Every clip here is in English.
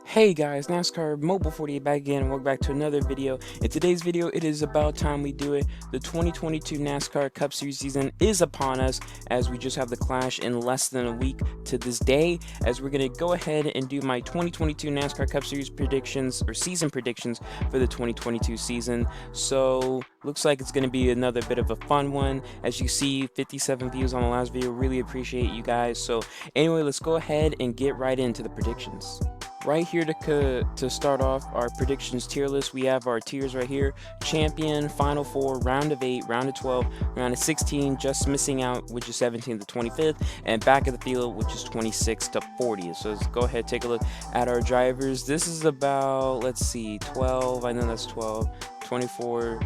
Hey guys, NASCAR Mobile 48 back again, and welcome back to another video. In today's video, it is about time we do it. The 2022 NASCAR Cup Series season is upon us, as we just have the Clash in less than a week to this day, as we're going to go ahead and do my 2022 NASCAR Cup Series predictions, or season predictions, for the 2022 season. So, looks like it's going to be another bit of a fun one. As you see, 57 views on the last video, really appreciate you guys. So, anyway, let's go ahead and get right into the predictions. Right here to start off our predictions tier list, we have our tiers right here: champion, final four, round of 8, round of 12, round of 16, just missing out, which is 17th to 25th, and back of the field, which is 26 to 40th. So let's go ahead, take a look at our drivers. This is about, let's see, 12, I know that's 12, 24,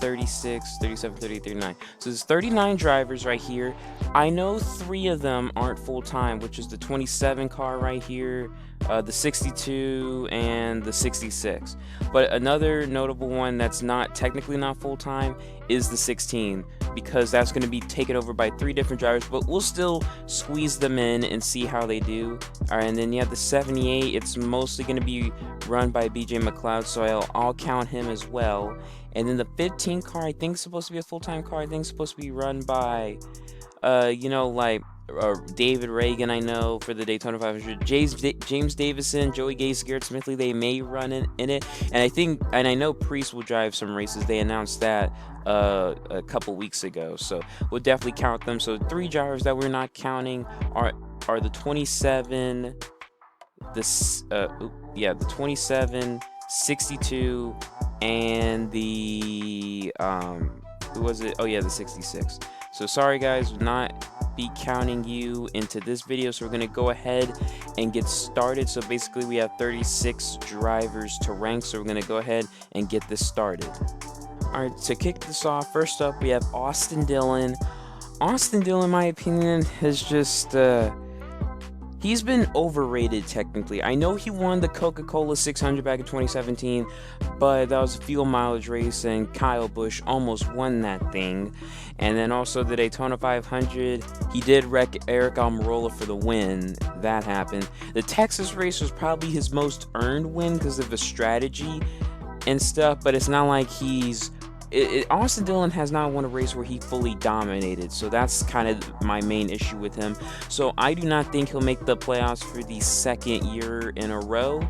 36, 37, 38, 39. So there's 39 drivers right here. I know 3 of them aren't full-time, which is the 27 car right here, the 62, and the 66. But another notable one that's technically not full-time is the 16, because that's going to be taken over by 3 different drivers, but we'll still squeeze them in and see how they do. All right, and then you have the 78. It's mostly going to be run by BJ McLeod, so I'll count him as well. And then the 15 car, I think, is supposed to be a full-time car. I think it's supposed to be run by, David Reagan, I know, for the Daytona 500. James Davison, Joey Gase, Garrett Smithley, they may run in it. And I know Priest will drive some races. They announced that a couple weeks ago. So we'll definitely count them. So 3 drivers that we're not counting are the 27, the 27, 62, and the who was it? Oh yeah, the 66. So sorry guys, will not be counting you into this video. So we're gonna go ahead and get started. So basically we have 36 drivers to rank, so we're gonna go ahead and get this started. All right, to kick this off, first up we have Austin Dillon. Austin Dillon, in my opinion, has just he's been overrated technically. I know he won the Coca-Cola 600 back in 2017, but that was a fuel mileage race and Kyle Busch almost won that thing. And then also the Daytona 500, he did wreck Eric Almirola for the win. That happened. The Texas race was probably his most earned win because of the strategy and stuff, but it's not like Austin Dillon has not won a race where he fully dominated, so that's kind of my main issue with him. So I do not think he'll make the playoffs for the 2nd year in a row.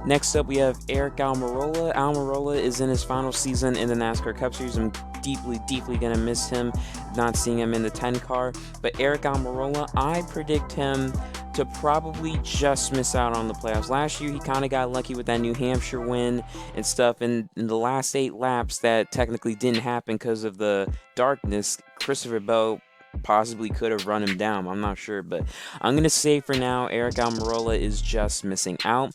Next up, we have Eric Almirola. Almirola is in his final season in the NASCAR Cup Series. I'm deeply gonna miss him, not seeing him in the 10 car. But Eric Almirola, I predict him to probably just miss out on the playoffs. Last year, he kind of got lucky with that New Hampshire win and stuff, and in the last 8 laps, that technically didn't happen because of the darkness. Christopher Bell possibly could have run him down. I'm not sure, but I'm going to say for now, Eric Almirola is just missing out.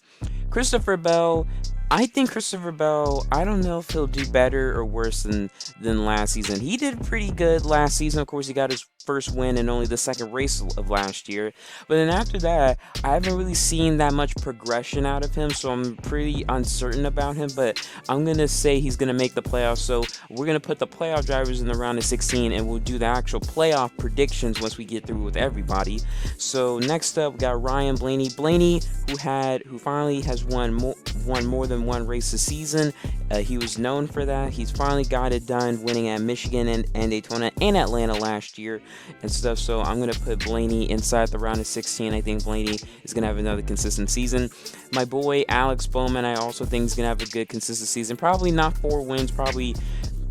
Christopher Bell, I think Christopher Bell, I don't know if he'll do better or worse than last season. He did pretty good last season. Of course, he got his first win in only the 2nd race of last year. But then after that, I haven't really seen that much progression out of him, so I'm pretty uncertain about him. But I'm going to say he's going to make the playoffs. So we're going to put the playoff drivers in the round of 16, and we'll do the actual playoff predictions once we get through with everybody. So next up, we got Ryan Blaney. Blaney, who finally has won more than one race this season. He was known for that. He's finally got it done, winning at Michigan and Daytona and Atlanta last year and stuff. So I'm going to put Blaney inside the round of 16. I think Blaney is going to have another consistent season. My boy Alex Bowman, I also think he's going to have a good consistent season. Probably not 4 wins, probably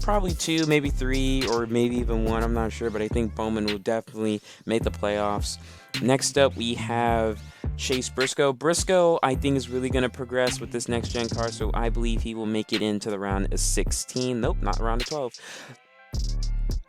2, maybe 3, or maybe even 1. I'm not sure, but I think Bowman will definitely make the playoffs. Next up, we have Chase Briscoe. Briscoe, I think, is really going to progress with this next-gen car, so I believe he will make it into the round of 16. Nope, not the round of 12.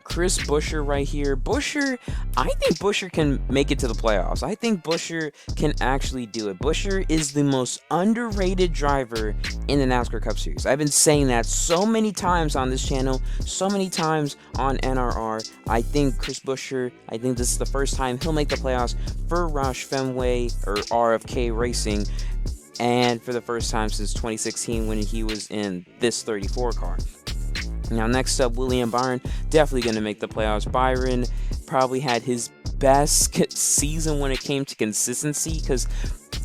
Chris Buescher right here. I think Buescher can make it to the playoffs. I think Buescher can actually do it. Buescher is the most underrated driver in the NASCAR Cup Series. I've been saying that so many times on this channel, so many times on NRR. I think Chris Buescher, I think this is the first time he'll make the playoffs for Roush Fenway or RFK Racing, and for the first time since 2016 when he was in this 34 car. Now, next up, William Byron, definitely going to make the playoffs. Byron probably had his best season when it came to consistency, because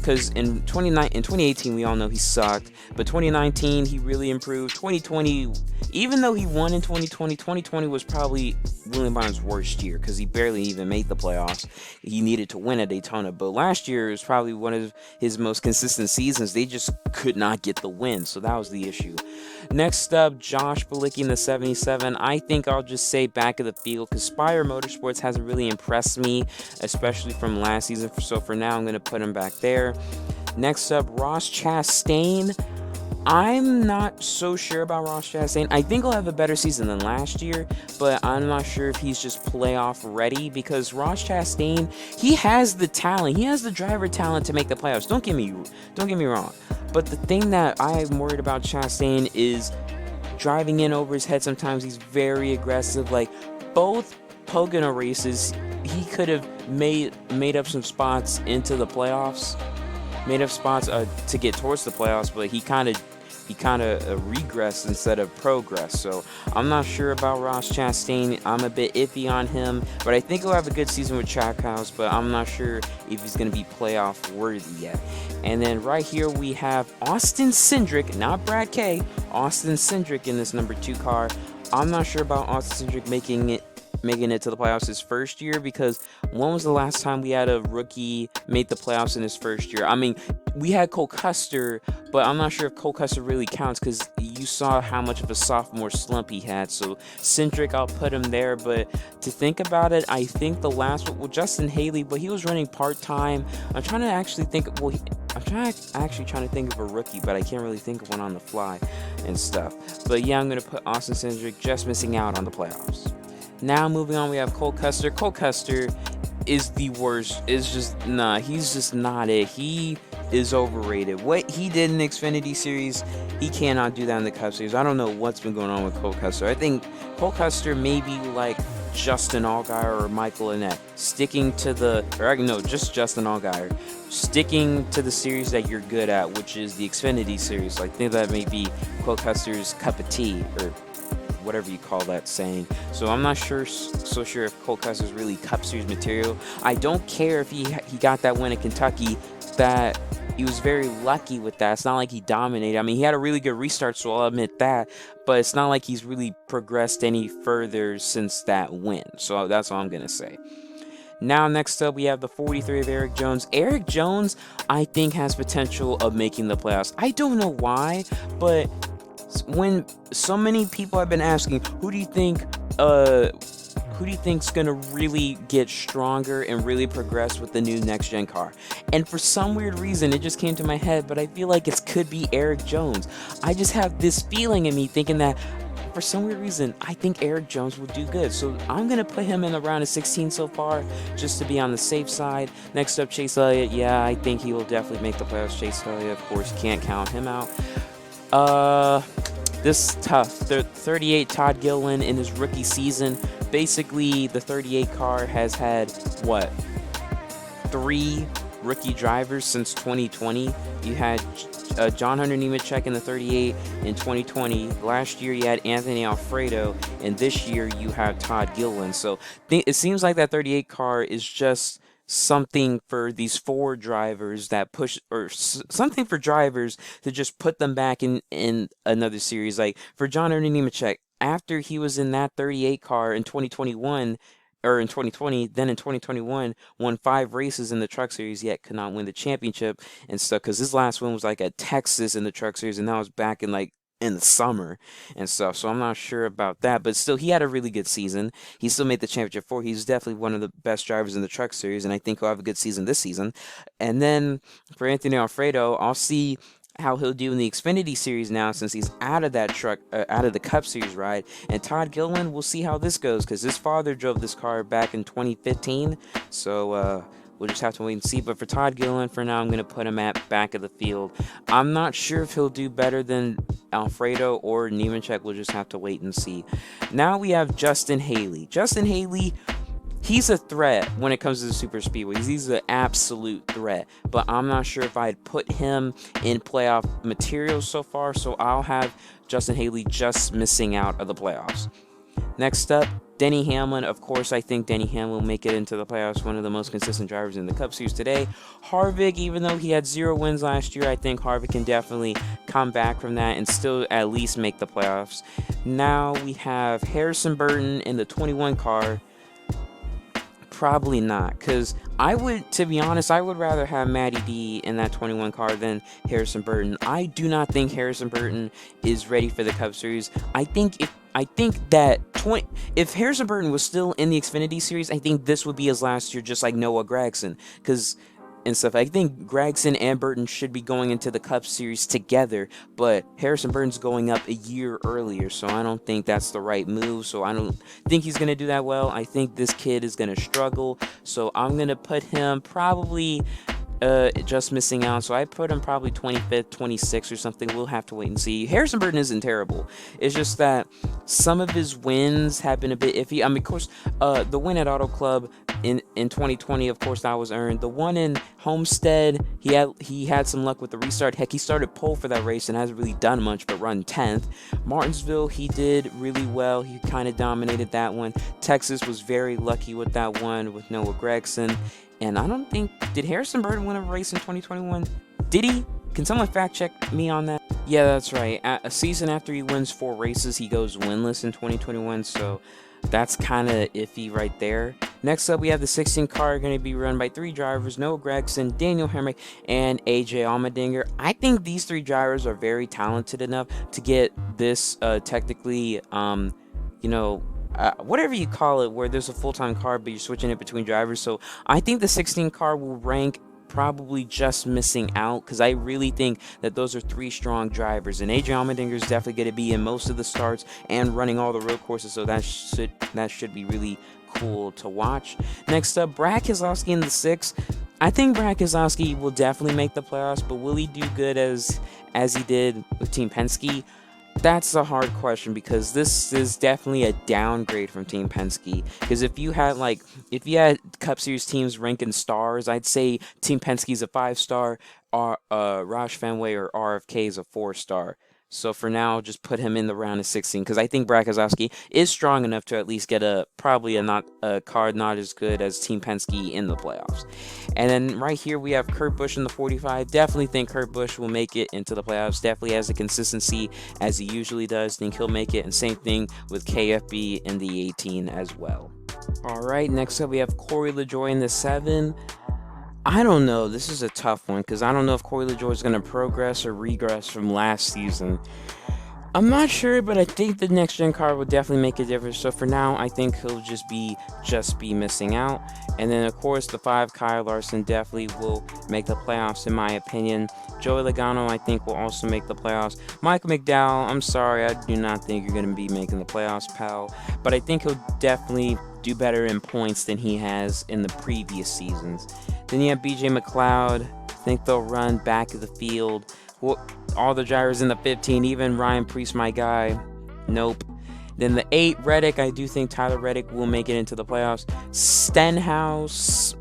because in 2018 we all know he sucked, but 2019 he really improved. 2020, even though he won in 2020 was probably William Byron's worst year because he barely even made the playoffs. He needed to win at Daytona, but last year was probably one of his most consistent seasons. They just could not get the win, so that was the issue. Next up, Josh Bilicki in the 77. I think I'll just say back of the field because Spire Motorsports hasn't really impressed me, especially from last season. So for now, I'm going to put him back there. Next up, Ross Chastain. I'm not so sure about Ross Chastain. I think he'll have a better season than last year, but I'm not sure if he's just playoff ready because Ross Chastain, he has the talent. He has the driver talent to make the playoffs. Don't get me wrong. But the thing that I'm worried about Chastain is driving in over his head. Sometimes he's very aggressive. Like both Pocono races, he could have made up some spots into the playoffs. Made up spots to get towards the playoffs, but he kind of regressed instead of progressed. So I'm not sure about Ross Chastain. I'm a bit iffy on him, but I think he'll have a good season with Trackhouse, but I'm not sure if he's going to be playoff worthy yet. And then right here we have Austin Cindric, not Brad K, Austin Cindric in this number 2 car. I'm not sure about Austin Cindric making it to the playoffs his first year, because when was the last time we had a rookie make the playoffs in his first year? I mean, we had Cole Custer, but I'm not sure if Cole Custer really counts because you saw how much of a sophomore slump he had. So Cindric, I'll put him there. But to think about it, I think the last one, well, Justin Haley, but he was running part-time. I'm trying to actually think, trying to think of a rookie, but I can't really think of one on the fly and stuff. But yeah, I'm going to put Austin Cindric just missing out on the playoffs. Now moving on, we have Cole Custer. Cole Custer is the worst. He's just not it. He is overrated. What he did in the Xfinity Series, he cannot do that in the Cup Series. I don't know what's been going on with Cole Custer. I think Cole Custer may be like Justin Allgaier or Michael Annett, just Justin Allgaier, sticking to the series that you're good at, which is the Xfinity Series. So I think that may be Cole Custer's cup of tea, or whatever you call that saying. So I'm not so sure if Cole Custer is really Cup Series material. I don't care if he got that win in Kentucky. That he was very lucky with that. It's not like he dominated. I mean, he had a really good restart, so I'll admit that. But it's not like he's really progressed any further since that win. So that's all I'm going to say. Now, next up, we have the 43 of Eric Jones. Eric Jones, I think, has potential of making the playoffs. I don't know why, but when so many people have been asking, who do you think's gonna really get stronger and really progress with the new next gen car? And for some weird reason, it just came to my head, but I feel like it could be Eric Jones. I just have this feeling in me thinking that for some weird reason, I think Eric Jones will do good. So I'm going to put him in the round of 16 so far, just to be on the safe side. Next up, Chase Elliott. Yeah, I think he will definitely make the playoffs. Chase Elliott, of course, can't count him out. This is tough. The 38 Todd Gilliland in his rookie season. Basically, the 38 car has had, 3 rookie drivers since 2020. You had John Hunter Nemechek in the 38 in 2020. Last year, you had Anthony Alfredo, and this year, you have Todd Gilliland. So it seems like that 38 car is just something for these 4 drivers that push, or something for drivers to just put them back in another series. Like for John Hunter Nemechek, after he was in that 38 car in 2021, or in 2020, then in 2021, won 5 races in the Truck Series, yet could not win the championship and stuff, because his last win was like at Texas in the Truck Series, and that was back in the summer and stuff. So I'm not sure about that, but still, he had a really good season. He still made the championship 4. He's definitely one of the best drivers in the Truck Series, and I think he'll have a good season this season. And then for Anthony Alfredo, I'll see how he'll do in the Xfinity Series now, since he's out of that out of the Cup Series ride. And Todd Gilliland, we'll see how this goes, because his father drove this car back in 2015. So we'll just have to wait and see. But for Todd Gilliland, for now, I'm going to put him at back of the field. I'm not sure if he'll do better than Alfredo or Nemechek. We'll just have to wait and see. Now we have Justin Haley. Justin Haley, he's a threat when it comes to the super speedways. He's an absolute threat, but I'm not sure if I'd put him in playoff material so far, so I'll have Justin Haley just missing out of the playoffs. Next up, Denny Hamlin, of course, I think Denny Hamlin will make it into the playoffs, one of the most consistent drivers in the Cup Series today. Harvick, even though he had 0 wins last year, I think Harvick can definitely come back from that and still at least make the playoffs. Now we have Harrison Burton in the 21 car. Probably not, because to be honest, I would rather have Matty D in that 21 car than Harrison Burton. I do not think Harrison Burton is ready for the Cup Series. I think that if Harrison Burton was still in the Xfinity Series, I think this would be his last year, just like Noah Gragson, and stuff. I think Gragson and Burton should be going into the Cup Series together, but Harrison Burton's going up a year earlier, so I don't think that's the right move. So I don't think he's going to do that well. I think this kid is going to struggle, so I'm going to put him probably just missing out. So I put him probably 25th, 26th or something. We'll have to wait and see. Harrison Burton isn't terrible. It's just that some of his wins have been a bit iffy. I mean, of course, the win at Auto Club in 2020, of course, that was earned. The one in Homestead, he had some luck with the restart. Heck, he started pole for that race and hasn't really done much but run 10th. Martinsville, he did really well. He kind of dominated that one. Texas was very lucky with that one with Noah Gragson. And I don't think, did Harrison Burton win a race in 2021? Did he? Can someone fact check me on that? Yeah, that's right. A season after he wins 4 races, he goes winless in 2021. So that's kind of iffy right there. Next up, we have the 16 car going to be run by 3 drivers: Noah Gragson, Daniel Hemrick, and AJ Allmendinger. I think these 3 drivers are very talented enough to get this technically, whatever you call it, where there's a full-time car but you're switching it between drivers. So I think the 16 car will rank probably just missing out, because I really think that those are 3 strong drivers, and AJ Allmendinger is definitely going to be in most of the starts and running all the road courses, so that should be really cool to watch. Next up, Brad Keselowski in the 6. I think Brad Keselowski will definitely make the playoffs, but will he do good as he did with Team Penske? That's a hard question, because this is definitely a downgrade from Team Penske. Because if you had Cup Series teams ranking stars, I'd say Team Penske's a 5-star, Roush Fenway or RFK is a 4-star. So for now, just put him in the round of 16, because I think Brad Keselowski is strong enough to at least get a card not as good as Team Penske in the playoffs. And then right here we have Kurt Busch in the 45. Definitely think Kurt Busch will make it into the playoffs. Definitely has the consistency as he usually does. Think he'll make it. And same thing with KFB in the 18 as well. All right, next up we have Corey LaJoie in the 7. I don't know. This is a tough one, because I don't know if Corey LaJoie is going to progress or regress from last season. I'm not sure, but I think the next gen car will definitely make a difference. So for now, I think he'll just be missing out. And then of course the 5, Kyle Larson, definitely will make the playoffs in my opinion. Joey Logano, I think, will also make the playoffs. Mike McDowell, I'm sorry, I do not think you're going to be making the playoffs, pal. But I think he'll definitely do better in points than he has in the previous seasons. Then you have BJ McLeod. I think they'll run back of the field. All the drivers in the 15, even Ryan Preece, my guy. Nope. Then the 8, Reddick. I do think Tyler Reddick will make it into the playoffs. Stenhouse.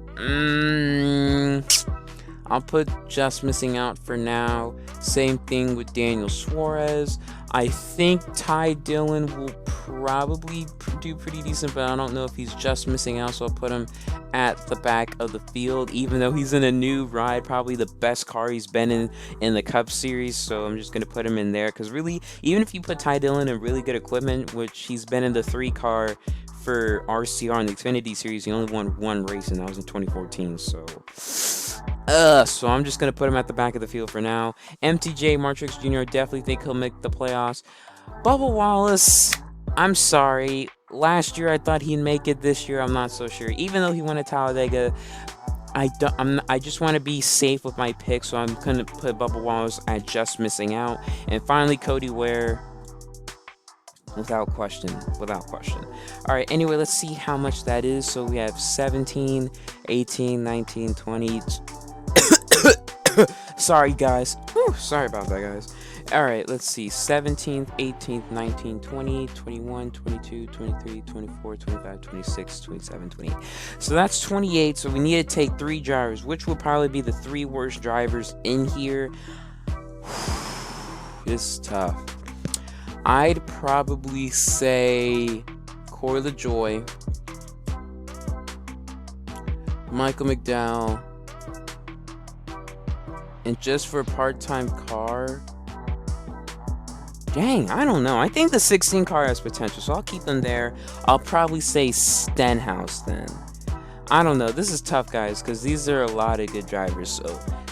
I'll put just missing out for now. Same thing with Daniel Suarez. I think Ty Dillon will probably do pretty decent, but I don't know if he's just missing out, so I'll put him at the back of the field, even though he's in a new ride, probably the best car he's been in the Cup Series, so I'm just going to put him in there, because really, even if you put Ty Dillon in really good equipment, which he's been in the 3 car for RCR in the Xfinity Series, he only won 1 race, and that was in 2014, so I'm just going to put him at the back of the field for now. MTJ, Martrix Jr., definitely think he'll make the playoffs. Bubba Wallace, I'm sorry. Last year I thought he'd make it. This year I'm not so sure. Even though he won at Talladega, I just want to be safe with my pick, so I'm going to put Bubba Wallace at just missing out. And finally, Cody Ware. Without question. All right, anyway, let's see how much that is. So we have 17, 18, 19, 20. Sorry, guys. Whew, sorry about that, guys. All right, let's see. 17th, 18th, 19th, 20, 21, 22, 23, 24, 25, 26, 27, 28. So that's 28. So we need to take 3 drivers, which will probably be the 3 worst drivers in here. This is tough. I'd probably say Corey LaJoy, Michael McDowell, and just for a part-time car, dang, I don't know. I think the 16 car has potential, so I'll keep them there. I'll probably say Stenhouse then. I don't know. This is tough, guys, because these are a lot of good drivers.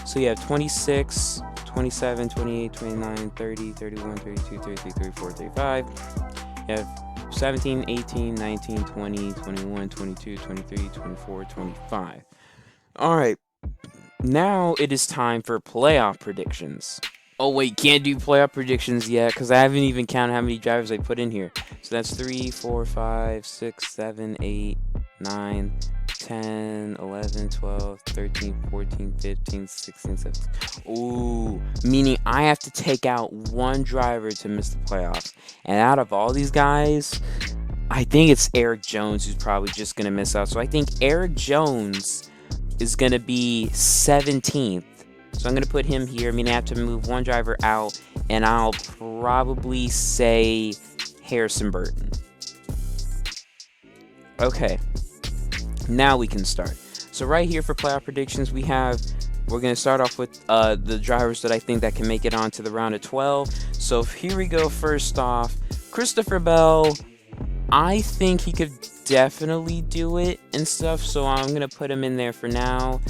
So you have 26, 27, 28, 29, 30, 31, 32, 33, 34, 35. You have 17, 18, 19, 20, 21, 22, 23, 24, 25. All right. Now it is time for playoff predictions. Oh, wait, can't do playoff predictions yet because I haven't even counted how many drivers I put in here. So that's 3, 4, 5, 6, 7, 8, 9, 10, 11, 12, 13, 14, 15, 16, 17. Ooh, meaning I have to take out one driver to miss the playoffs. And out of all these guys, I think it's Eric Jones who's probably just going to miss out. So I think Eric Jones is going to be 17th. So I'm going to put him here. I mean, I have to move one driver out, and I'll probably say Harrison Burton. Okay. Now we can start. So right here for playoff predictions, we're going to start off with the drivers that I think that can make it on to the round of 12. So here we go. First off, Christopher Bell. I think he could definitely do it and stuff, so I'm going to put him in there for now.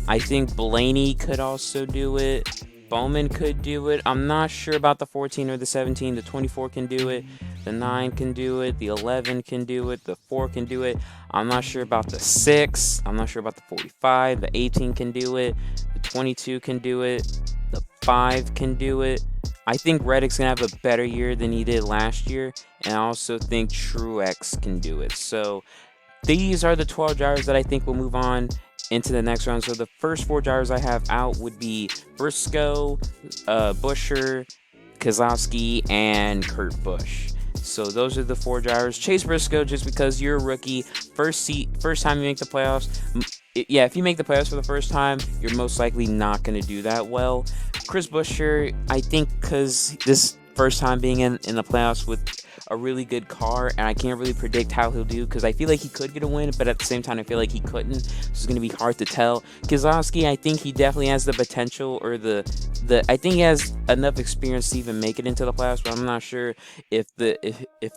I think Blaney could also do it. Bowman could do it. I'm not sure about the 14 or the 17. The 24 can do it. The 9 can do it. The 11 can do it. The 4 can do it. I'm not sure about the 6. I'm not sure about the 45. The 18 can do it. The 22 can do it. The 5 can do it. I think Reddick's going to have a better year than he did last year. And I also think Truex can do it. So these are the 12 drivers that I think will move on into the next round. So the first 4 drivers I have out would be Briscoe, Buescher, Keselowski, and Kurt Busch. So those are the 4 drivers. Chase Briscoe, just because you're a rookie, first time you make the playoffs. Yeah, if you make the playoffs for the first time, you're most likely not going to do that well. Chris Buescher, I think because this first time being in the playoffs with a really good car, and I can't really predict how he'll do because I feel like he could get a win, but at the same time I feel like he couldn't, so it's going to be hard to tell. Keselowski, I think he definitely has the potential, or I think he has enough experience to even make it into the playoffs, but I'm not sure if the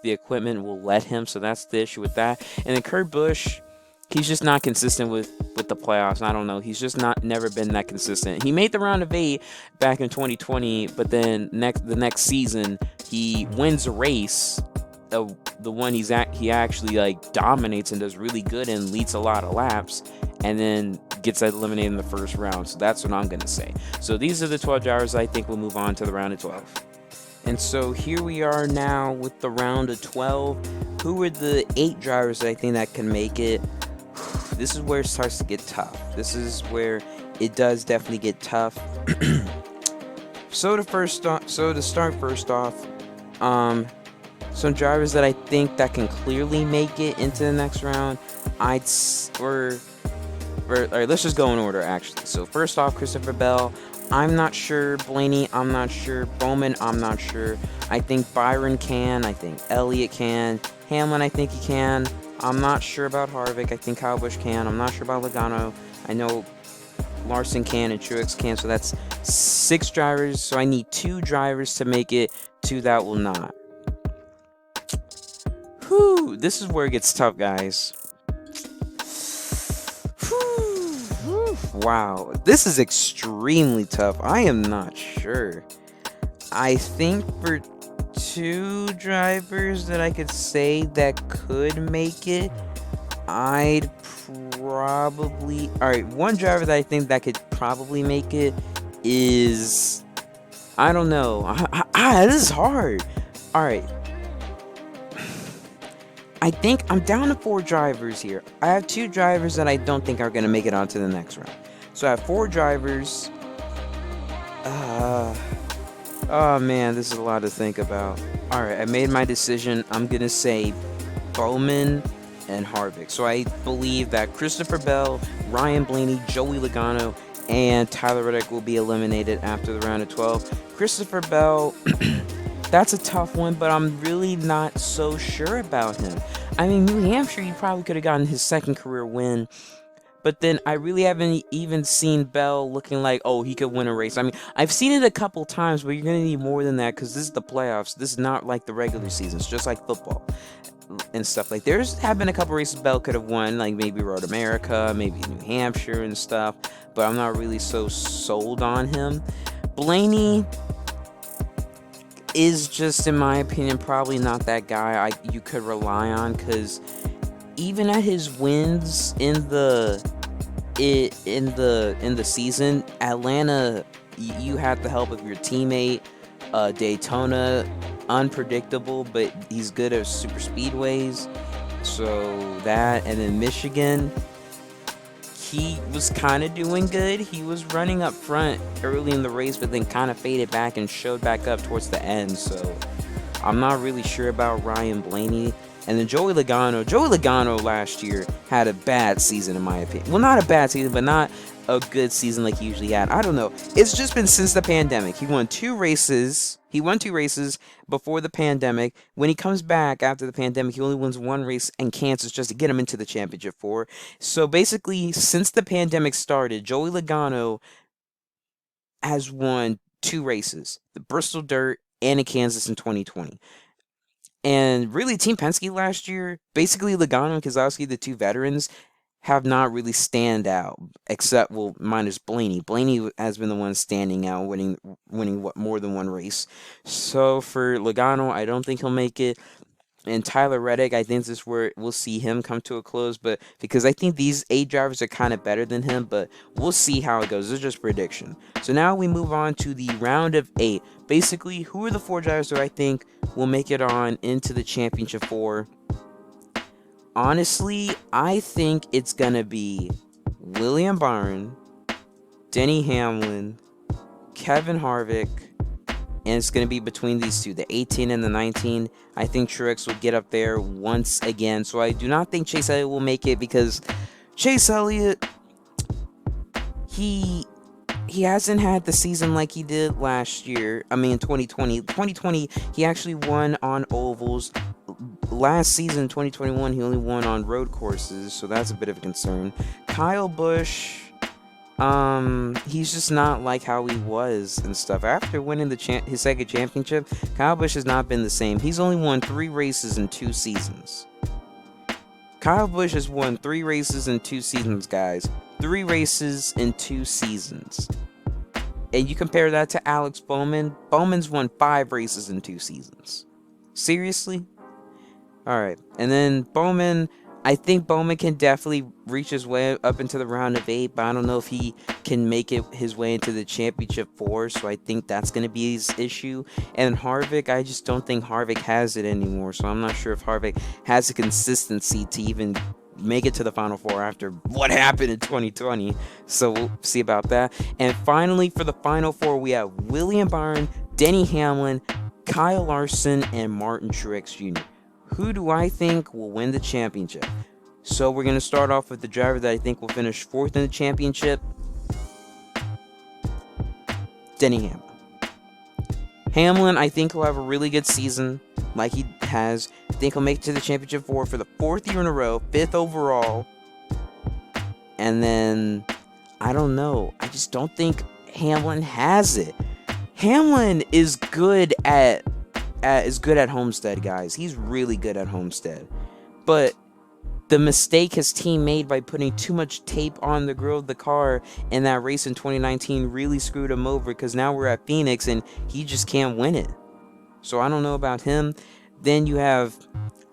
equipment will let him, so that's the issue with that. And then Kurt Busch, he's just not consistent with the playoffs. I don't know. He's just never been that consistent. He made the round of 8 back in 2020, but then the next season he wins a race, the one he actually like dominates and does really good and leads a lot of laps, and then gets eliminated in the first round. So that's what I'm gonna say. So these are the 12 drivers I think will move on to the round of 12. And so here we are now with the round of 12. Who are the 8 drivers that I think that can make it? This is where it starts to get tough. This is where it does definitely get tough. So to start first off, some drivers that I think that can clearly make it into the next round. All right, let's just go in order actually. So first off, Christopher Bell. I'm not sure. Blaney, I'm not sure. Bowman, I'm not sure. I think Byron can. I think Elliott can. Hamlin, I think he can. I'm not sure about Harvick. I think Kyle Busch can. I'm not sure about Logano. I know Larson can and Truex can. So that's 6 drivers. So I need 2 drivers to make it. 2 that will not. Whew. This is where it gets tough, guys. Whew. Wow. This is extremely tough. I am not sure. I think for 2 drivers that I could say that could make it, I'd probably... Alright, one driver that I think that could probably make it is... I don't know. This is hard. Alright. I think I'm down to 4 drivers here. I have 2 drivers that I don't think are going to make it on to the next round. So I have 4 drivers. Oh man, this is a lot to think about. Alright, I made my decision. I'm going to say Bowman and Harvick. So I believe that Christopher Bell, Ryan Blaney, Joey Logano, and Tyler Reddick will be eliminated after the round of 12. Christopher Bell, that's a tough one, but I'm really not so sure about him. I mean, New Hampshire, he probably could have gotten his second career win. But then I really haven't even seen Bell looking like, oh, he could win a race. I mean, I've seen it a couple times, but you're going to need more than that because this is the playoffs. This is not like the regular season. It's just like football and stuff. Like, there's have been a couple races Bell could have won, like maybe Road America, maybe New Hampshire and stuff. But I'm not really so sold on him. Blaney is just, in my opinion, probably not that guy you could rely on because even at his wins in the season, Atlanta, you had the help of your teammate. Daytona, unpredictable, but he's good at super speedways. So that, and then Michigan, he was kind of doing good. He was running up front early in the race, but then kind of faded back and showed back up towards the end. So I'm not really sure about Ryan Blaney. And then Joey Logano. Joey Logano last year had a bad season, in my opinion. Well, not a bad season, but not a good season like he usually had. I don't know. It's just been since the pandemic. He won 2 races. He won 2 races before the pandemic. When he comes back after the pandemic, he only wins 1 race and cancels just to get him into the championship 4. So basically, since the pandemic started, Joey Logano has won 2 races. The Bristol Dirt and in Kansas in 2020. And really, Team Penske last year, basically Logano and Keselowski, the 2 veterans, have not really stand out, except, well, minus Blaney. Blaney has been the one standing out, winning what, more than 1 race. So for Logano, I don't think he'll make it. And Tyler Reddick, I think this is where we'll see him come to a close, but because I think these 8 drivers are kind of better than him, but we'll see how it goes. This is just prediction. So now we move on to the round of 8. Basically, who are the 4 drivers that I think will make it on into the championship 4? Honestly, I think it's going to be William Byron, Denny Hamlin, Kevin Harvick, and it's going to be between these 2, the 18 and the 19. I think Truex will get up there once again. So I do not think Chase Elliott will make it because Chase Elliott, he hasn't had the season like he did last year. I mean, 2020. 2020, he actually won on ovals. Last season, 2021, he only won on road courses, so that's a bit of a concern. Kyle Busch, he's just not like how he was and stuff. After winning his second championship, Kyle Busch has not been the same. He's only won 3 races in 2 seasons. Kyle Busch has won 3 races in 2 seasons, guys. 3 races in 2 seasons. And you compare that to Alex Bowman. Bowman's won 5 races in 2 seasons. Seriously? Alright, and then Bowman, I think Bowman can definitely reach his way up into the round of 8, but I don't know if he can make it his way into the championship 4, so I think that's going to be his issue. And Harvick, I just don't think Harvick has it anymore, so I'm not sure if Harvick has the consistency to even make it to the Final 4 after what happened in 2020, so we'll see about that. And finally, for the Final 4, we have William Byron, Denny Hamlin, Kyle Larson, and Martin Truex Jr. Who do I think will win the championship? So we're going to start off with the driver that I think will finish 4th in the championship. Denny Hamlin. Hamlin, I think he'll have a really good season like he has. I think he'll make it to the championship 4 for the 4th year in a row, 5th overall. And then, I don't know. I just don't think Hamlin has it. Hamlin is good at Homestead, guys. He's really good at Homestead. But the mistake his team made by putting too much tape on the grill of the car in that race in 2019 really screwed him over because now we're at Phoenix and he just can't win it. So I don't know about him. Then you have,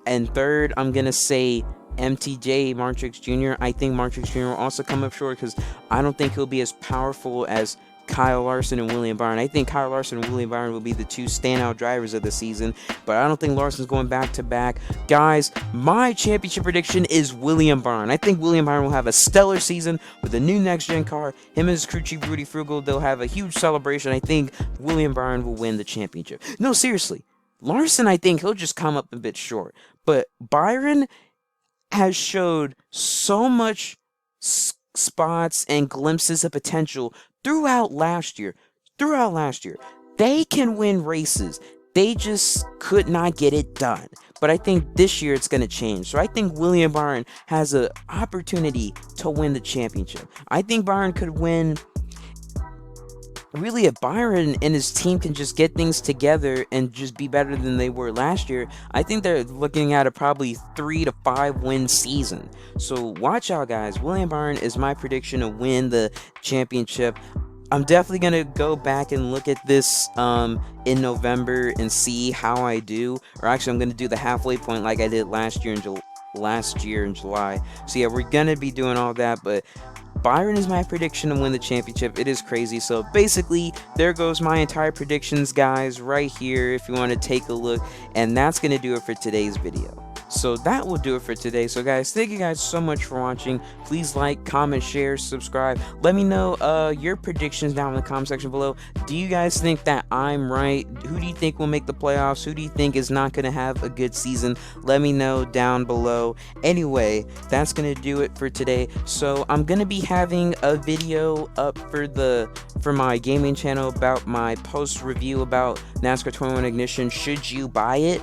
and third, I'm going to say MTJ, Martin Truex Jr. I think Martin Truex Jr. will also come up short because I don't think he'll be as powerful as Kyle Larson and William Byron. I think Kyle Larson and William Byron will be the 2 standout drivers of the season, but I don't think Larson's going back-to-back. Guys, my championship prediction is William Byron. I think William Byron will have a stellar season with a new next-gen car. Him and his crew chief, Rudy Frugal, they'll have a huge celebration. I think William Byron will win the championship. No, seriously. Larson, I think he'll just come up a bit short. But Byron has showed so much spots and glimpses of potential throughout last year. They can win races. They just could not get it done. but I think this year it's going to change. So I think William Byron has an opportunity to win the championship. I think Byron could win. Really, if Byron and his team can just get things together and just be better than they were last year, I think they're looking at a probably 3 to 5 win season. So watch out, guys. William Byron is my prediction to win the championship. I'm definitely gonna go back and look at this in November and see how I do. Or actually, I'm gonna do the halfway point like I did last year in July. So yeah, we're gonna be doing all that, but Byron is my prediction to win the championship. It is crazy. So basically, there goes my entire predictions, guys, right here if you want to take a look. And that's going to do it for today's video. So that will do it for today. So guys, thank you guys so much for watching. Please like, comment, share, subscribe. Let me know your predictions down in the comment section below. Do you guys think that I'm right? Who do you think will make the playoffs? Who do you think is not going to have a good season? Let me know down below. Anyway, that's going to do it for today. So I'm going to be having a video up for my gaming channel about my post review about NASCAR 21 Ignition. Should you buy it?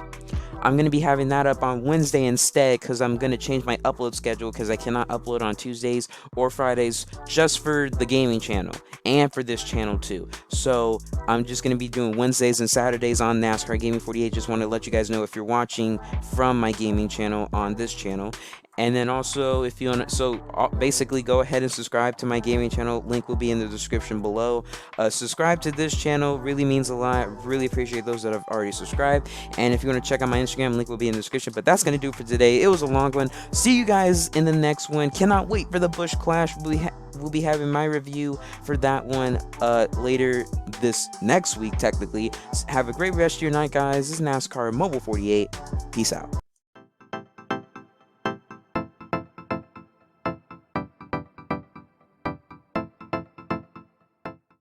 I'm going to be having that up on Wednesday instead because I'm going to change my upload schedule because I cannot upload on Tuesdays or Fridays just for the gaming channel and for this channel too. So I'm just going to be doing Wednesdays and Saturdays on NASCAR Gaming 48. Just want to let you guys know if you're watching from my gaming channel on this channel. And then also, if you want to, so basically go ahead and subscribe to my gaming channel. Link will be in the description below. Subscribe to this channel really means a lot. Really appreciate those that have already subscribed. And if you want to check out my Instagram, link will be in the description. But that's going to do it for today. It was a long one. See you guys in the next one. Cannot wait for the Busch Clash. We'll be having my review for that one later this next week, technically. Have a great rest of your night, guys. This is NASCAR Mobile 48. Peace out.